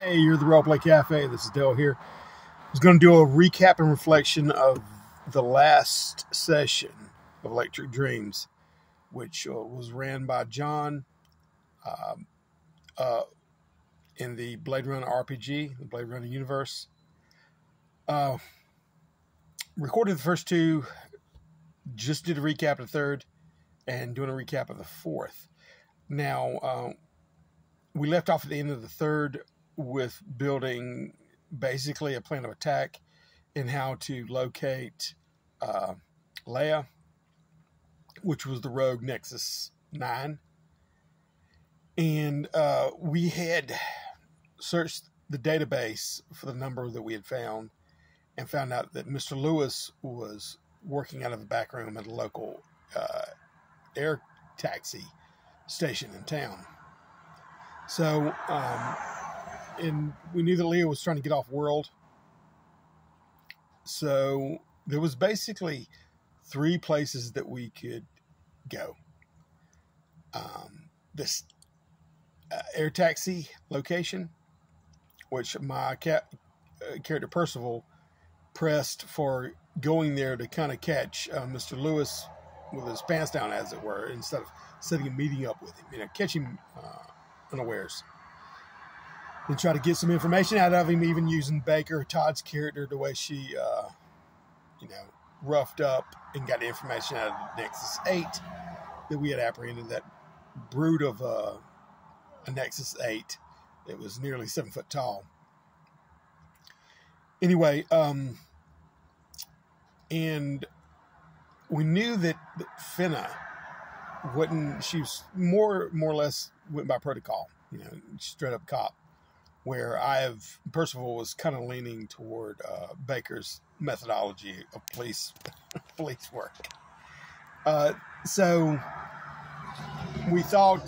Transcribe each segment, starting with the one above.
Hey, you're the Roleplay Cafe. This is Dale here. I was going to do a recap and reflection of the last session of Electric Dreams, which was ran by John um, uh, in the Bladerunner RPG, the Bladerunner universe. Recorded the first two, just did a recap of the third, and doing a recap of the fourth. Now, we left off at the end of the third with building basically a plan of attack and how to locate Leia, which was the rogue Nexus 9. And we had searched the database for the number that we had found and found out that Mr. Lewis was working out of the back room at a local air taxi station in town. So, and we knew that Leia was trying to get off world. So there was basically three places that we could go. This air taxi location, which my character Percival pressed for going there to kind of catch Mr. Lewis with his pants down, as it were, instead of setting a meeting up with him, catch him unawares. And try to get some information out of him, even using Baker, Todd's character, the way she, roughed up and got the information out of Nexus 8 that we had apprehended, that brood of a Nexus 8 that was nearly 7 foot tall. Anyway, and we knew that Finna she was more or less went by protocol, straight up cop. Where Percival was kind of leaning toward Baker's methodology of police work. So we thought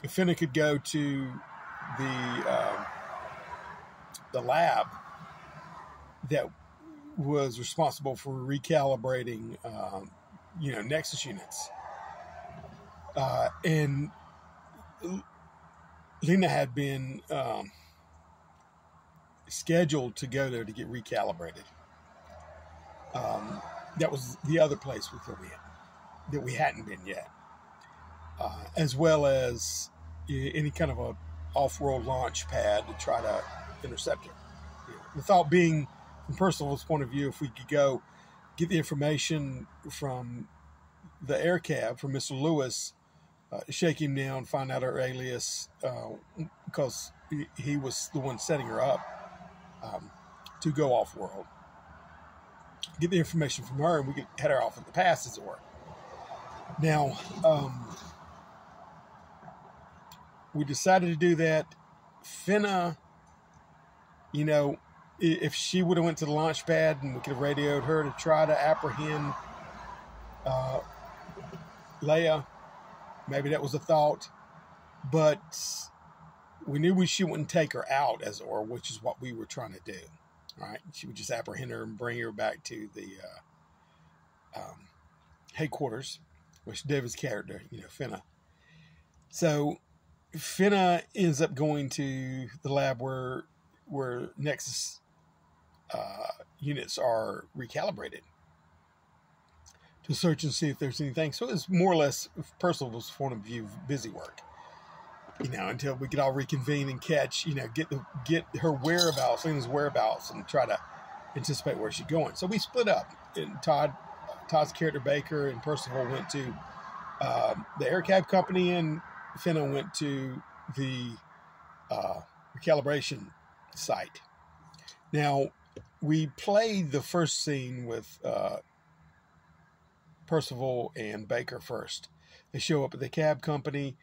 Finna could go to the lab that was responsible for recalibrating, Nexus units, and Lena had been scheduled to go there to get recalibrated. That was the other place that we hadn't been yet, as well as any kind of a off-world launch pad to try to intercept her. The thought being, from Percival's point of view, if we could go get the information from the air cab from Mr. Lewis, shake him down, find out her alias, because he was the one setting her up to go off world. Get the information from her, and we could head her off in the past, as it were. Now, we decided to do that. Finna, if she would have went to the launch pad and we could have radioed her to try to apprehend Leia, maybe that was a thought, but we knew she wouldn't take her out, as it were, which is what we were trying to do. All right, she would just apprehend her and bring her back to the headquarters, which David's character, Finna. So Finna ends up going to the lab where Nexus units are recalibrated, to search and see if there's anything. So it was more or less Percival's point of view, busy work, until we could all reconvene and catch, get her whereabouts, Lena's whereabouts, and try to anticipate where she's going. So we split up, and Todd's character Baker and Percival went to the air cab company, and Finna went to the recalibration site. Now, we played the first scene with Percival and Baker first. They show up at the cab company,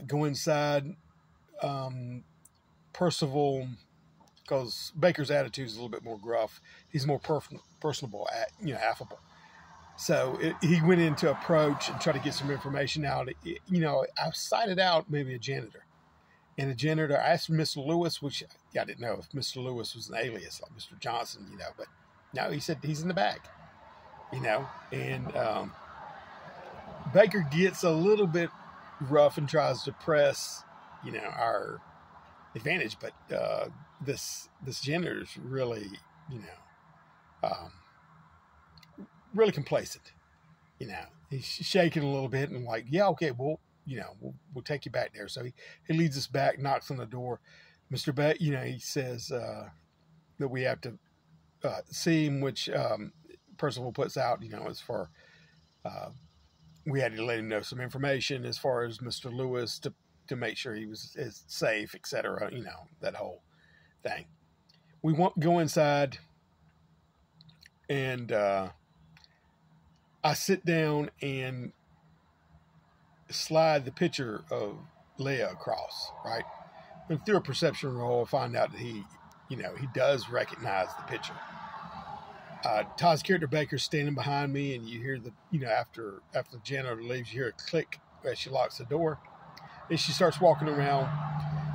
go inside. Percival, because Baker's attitude is a little bit more gruff, he's more personable, affable. So he went in to approach and try to get some information out. I cited out maybe a janitor. And the janitor asked Mr. Lewis, which I didn't know if Mr. Lewis was an alias like Mr. Johnson, but no, he said he's in the back. And Baker gets a little bit rough and tries to press, our advantage, but this janitor is really, really complacent. He's shaking a little bit and like, yeah, okay, we'll take you back there. So he leads us back, knocks on the door. Mr. Beck, he says that we have to see him, which Percival puts out, as far we had to let him know some information as far as Mr. Lewis to make sure he was safe, etc. That whole thing. We go inside, and I sit down and slide the picture of Leah across, right? And through a perception roll, I find out that he does recognize the picture. Todd's character Baker's standing behind me, and you hear after the janitor leaves, you hear a click as she locks the door. And she starts walking around.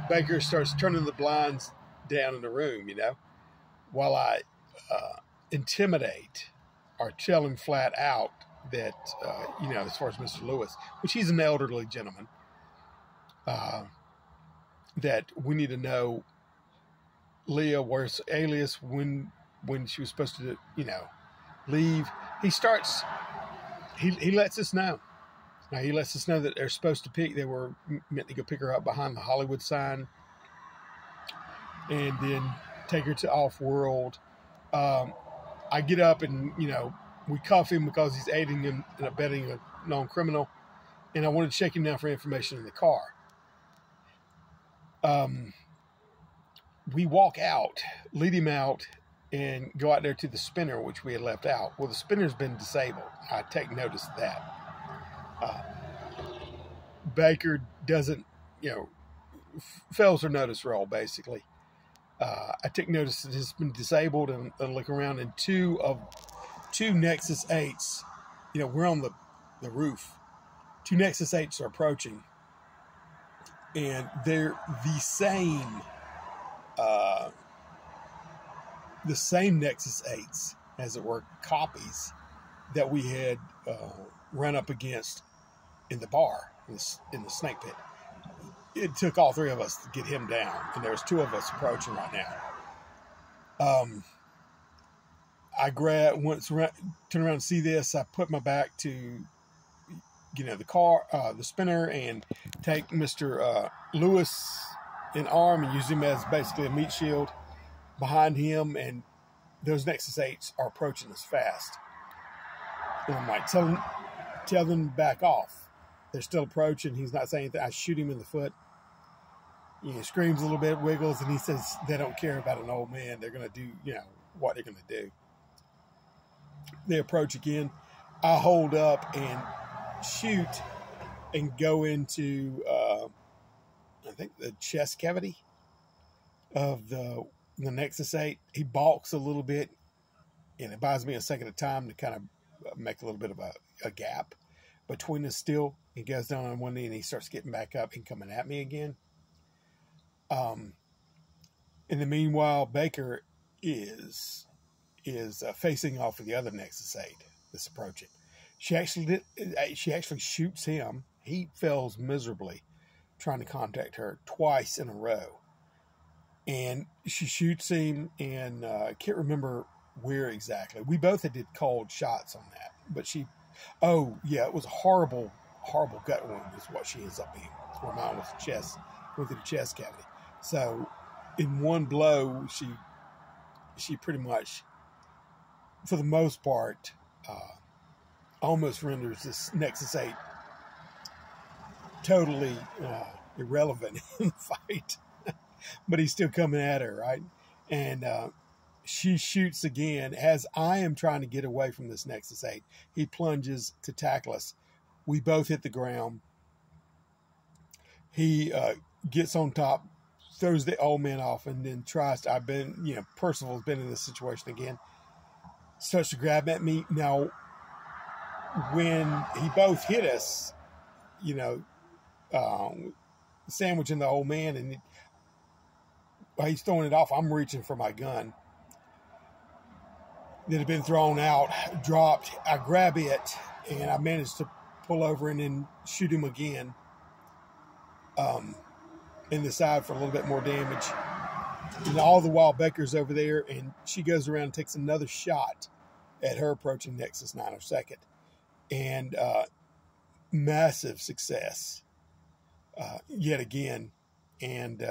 Baker starts turning the blinds down in the room, while I intimidate or tell him flat out that, as far as Mr. Lewis, which he's an elderly gentleman, that we need to know Leah, where's alias, when she was supposed to, leave. He lets us know. Now, he lets us know that they were meant to go pick her up behind the Hollywood sign and then take her to Off-World. I get up and, we cuff him because he's aiding and abetting a known criminal. And I wanted to check him down for information in the car. We walk out, lead him out, and go out there to the spinner, which we had left out. Well, the spinner's been disabled. I take notice of that. Baker doesn't, fails her notice roll, basically. I take notice that it's been disabled and look around, and two Nexus 8s, we're on the roof. Two Nexus 8s are approaching, and they're the same Nexus 8s, as it were, copies that we had run up against in the bar, in the snake pit. It took all three of us to get him down, and there's two of us approaching right now. I turn around and see this. I put my back to, the car, the spinner, and take Mr. Lewis in arm and use him as basically a meat shield behind him, and those Nexus 8s are approaching us fast. And I'm like, tell them to back off. They're still approaching. He's not saying anything. I shoot him in the foot. He screams a little bit, wiggles, and he says they don't care about an old man. They're going to do, what they're going to do. They approach again. I hold up and shoot and go into, I think, the chest cavity of the Nexus 8. He balks a little bit, and it buys me a second of time to kind of make a little bit of a gap between us still. He goes down on one knee, and he starts getting back up and coming at me again. In the meanwhile, Baker is facing off with the other Nexus 8 that's approaching. She actually shoots him. He fails miserably trying to contact her twice in a row. And she shoots him, and I can't remember where exactly. We both did cold shots on that. But it was a horrible, horrible gut wound is what she ends up being. Where mine was went through the chest cavity. So in one blow, she pretty much, for the most part, almost renders this Nexus 8 totally irrelevant in the fight. But he's still coming at her, right? And she shoots again. As I am trying to get away from this Nexus 8, he plunges to tackle us. We both hit the ground. He gets on top, throws the old man off, and then tries to, Percival's been in this situation again. Starts to grab at me. Now, when he both hit us, sandwiching the old man, and while he's throwing it off, I'm reaching for my gun that had been thrown out, dropped. I grab it, and I managed to pull over and then shoot him again. in the side for a little bit more damage. And all the while, Baker's over there, and she goes around and takes another shot at her approaching Nexus 9 or second. And massive success yet again. And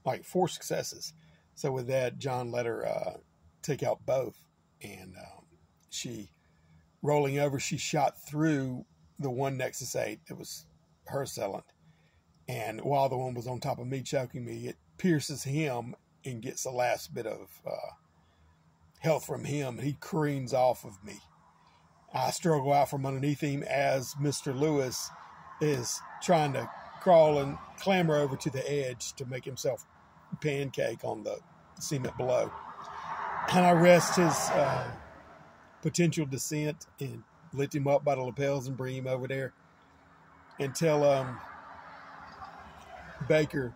like 4 successes. So with that, John let her take out both. And she, rolling over, she shot through the one Nexus 8 that was her assailant. And while the one was on top of me, choking me, it pierces him and gets the last bit of health from him. He careens off of me. I struggle out from underneath him as Mr. Lewis is trying to crawl and clamber over to the edge to make himself pancake on the cement below. And I rest his potential descent and lift him up by the lapels and bring him over there and tell Baker,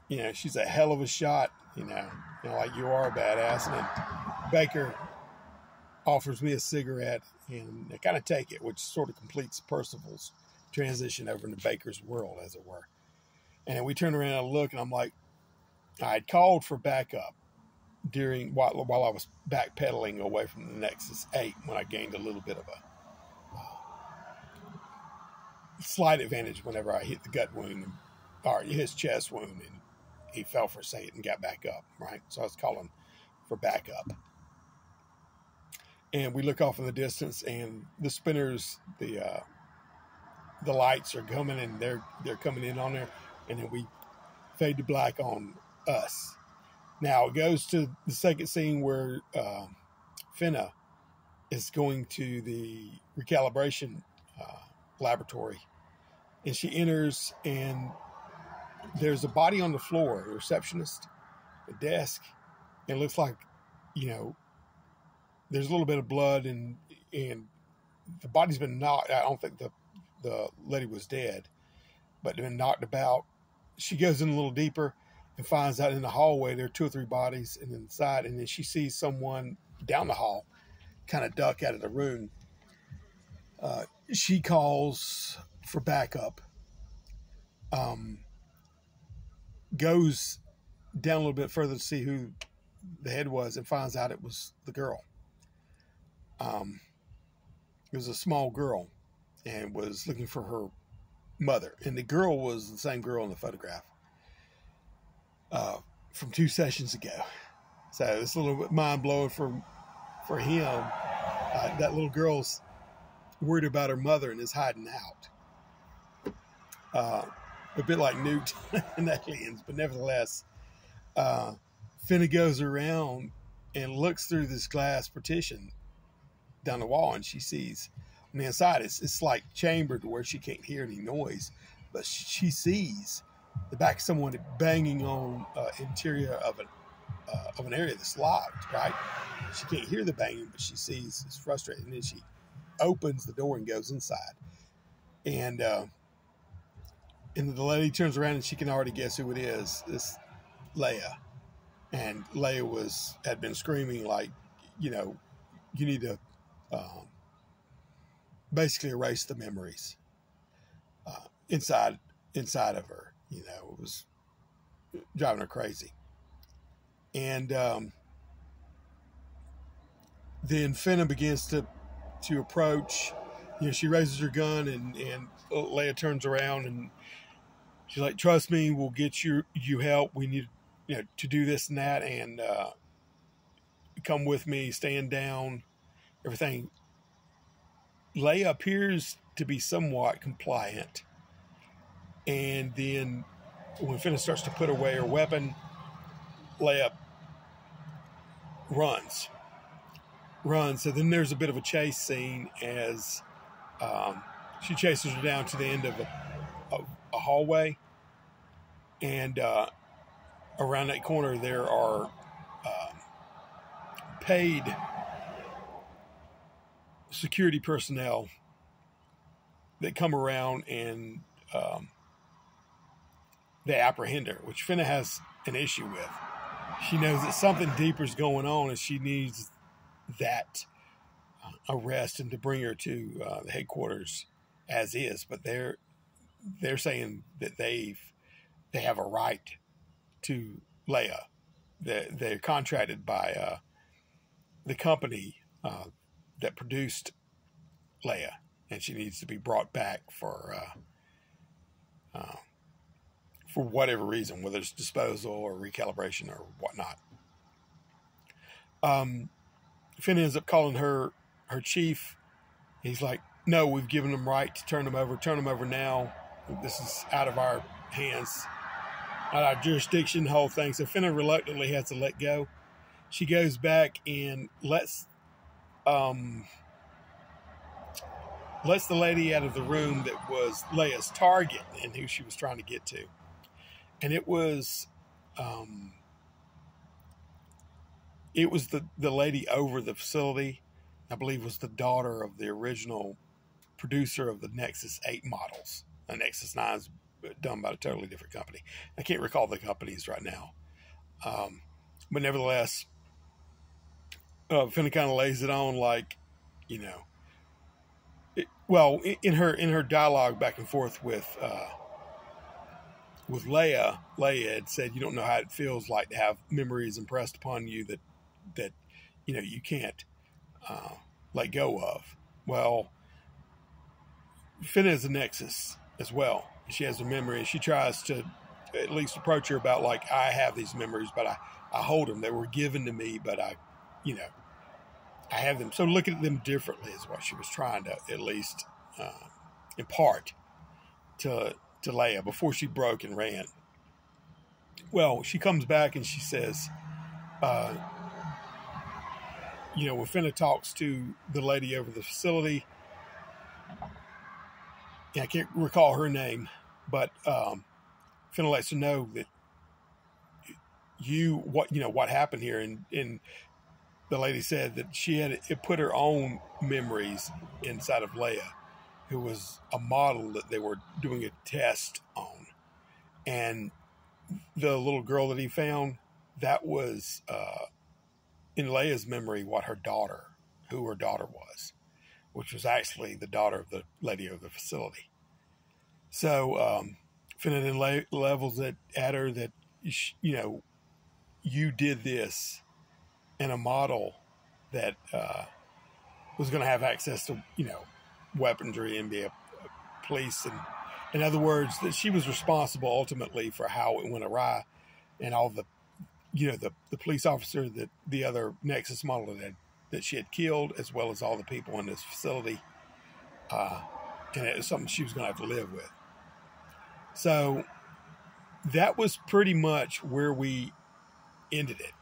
you know, she's a hell of a shot, you know, like you are a badass. And then Baker offers me a cigarette, and I kind of take it, which sort of completes Percival's transition over into Baker's world, as it were. And then we turn around and look, and I'm like, I had called for backup while I was backpedaling away from the Nexus 8 when I gained a little bit of a slight advantage whenever I hit the gut wound, or his chest wound, and he fell for a second and got back up, right? So I was calling for backup. And we look off in the distance, and the spinners, the lights are coming, and they're coming in on there, and then we fade to black on us. Now it goes to the second scene where Finna is going to the recalibration laboratory, and she enters, and there's a body on the floor, a receptionist, a desk, and it looks like, you know, there's a little bit of blood, and the body's been knocked. I don't think the lady was dead, but been knocked about. She goes in a little deeper and finds out in the hallway there are 2 or 3 bodies, and inside, and then she sees someone down the hall kind of duck out of the room. She calls for backup, goes down a little bit further to see who the head was, and finds out it was the girl. It was a small girl, and was looking for her mother. And the girl was the same girl in the photograph from 2 sessions ago. So it's a little bit mind-blowing for him. That little girl's worried about her mother and is hiding out. A bit like Newt and Aliens, but nevertheless, Finna goes around and looks through this glass partition down the wall, and she sees on the inside it's like chambered to where she can't hear any noise, but she sees the back of someone banging on interior of an area that's locked, right? She can't hear the banging, but she sees it's frustrating, and then she opens the door and goes inside, and the lady turns around, and she can already guess who it is. It's Leia, and Leia had been screaming like, you know, you need to basically erase the memories inside of her. You know, it was driving her crazy. And then Finna begins to approach. You know, she raises her gun, and Leia turns around, and she's like, "Trust me, we'll get you help. We need, you know, to do this and that, and come with me, stand down, everything." Leia appears to be somewhat compliant, and then when Finna starts to put away her weapon, Leia runs. So then there's a bit of a chase scene as she chases her down to the end of a hallway, and around that corner there are paid security personnel that come around, and they apprehend her, which Finna has an issue with. She knows that something deeper is going on, and she needs that arrest and to bring her to the headquarters as is. But they're saying that they have a right to Leia. They're contracted by the company that produced Leia, and she needs to be brought back for whatever reason, whether it's disposal or recalibration or whatnot. Finn ends up calling her chief. He's like, no, we've given them right to turn them over now. This is out of our hands, out of our jurisdiction, the whole thing. So Finna reluctantly has to let go. She goes back and lets the lady out of the room that was Leia's target and who she was trying to get to. And it was the lady over the facility, I believe was the daughter of the original producer of the Nexus 8 models. The Nexus 9 is done by a totally different company. I can't recall the companies right now. But nevertheless, Finna kind of lays it on like, you know, in her dialogue back and forth with Leia had said, you don't know how it feels like to have memories impressed upon you that you know you can't let go of. Well, Finna is a Nexus as well. She has a memory. She tries to at least approach her about like, I have these memories, but I hold them. They were given to me, but I have them. So look at them differently is what she was trying to at least impart to Leia before she broke and ran. Well, she comes back and she says, when Finna talks to the lady over the facility, I can't recall her name, but Finna lets her know that what happened here, and the lady said that it put her own memories inside of Leia, who was a model that they were doing a test on, and the little girl that he found, that was in Leia's memory who her daughter was, which was actually the daughter of the lady of the facility. So Finna then levels it at her that, you did this in a model that was going to have access to, weaponry and be a police. And in other words, that she was responsible ultimately for how it went awry, and all the police officer that the other Nexus model that she had killed, as well as all the people in this facility. And it was something she was going to have to live with. So that was pretty much where we ended it.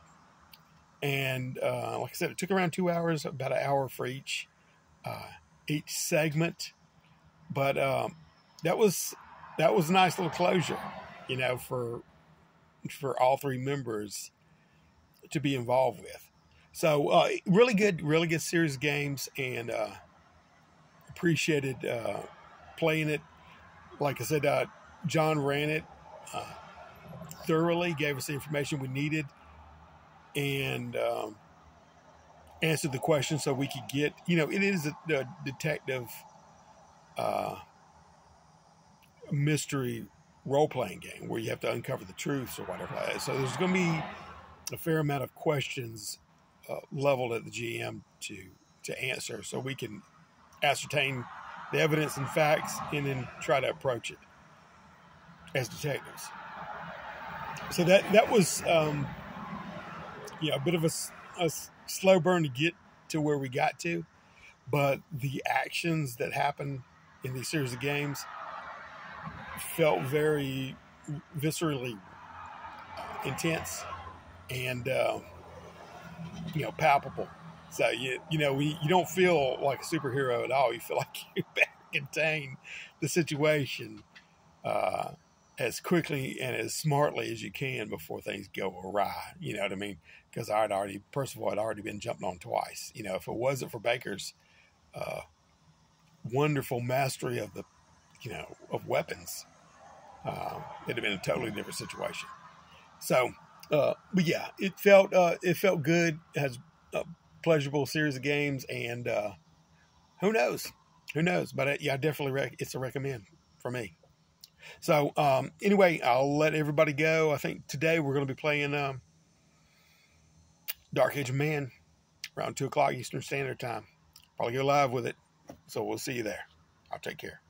And like I said, it took around 2 hours, about an hour for each segment. But that was a nice little closure, for all three members to be involved with. So really good series of games, and appreciated playing it. Like I said, John ran it thoroughly, gave us the information we needed, and answered the questions so we could get, it is a detective mystery role-playing game where you have to uncover the truths or whatever. So there's going to be a fair amount of questions leveled at the GM to answer, so we can ascertain the evidence and facts and then try to approach it as detectives. So that was a bit of a slow burn to get to where we got to, but the actions that happen in these series of games felt very viscerally intense and palpable. So you don't feel like a superhero at all. You feel like you better contain the situation as quickly and as smartly as you can before things go awry. You know what I mean? Because I'd already been jumped on twice. If it wasn't for Baker's wonderful mastery of the of weapons, it'd have been a totally different situation. So, but yeah, it felt good. It has a pleasurable series of games, and who knows? But yeah, I definitely it's a recommend for me. So anyway, I'll let everybody go. I think today we're going to be playing Dark Age of Man around 2 o'clock Eastern Standard Time. Probably go live with it. So we'll see you there. I'll take care.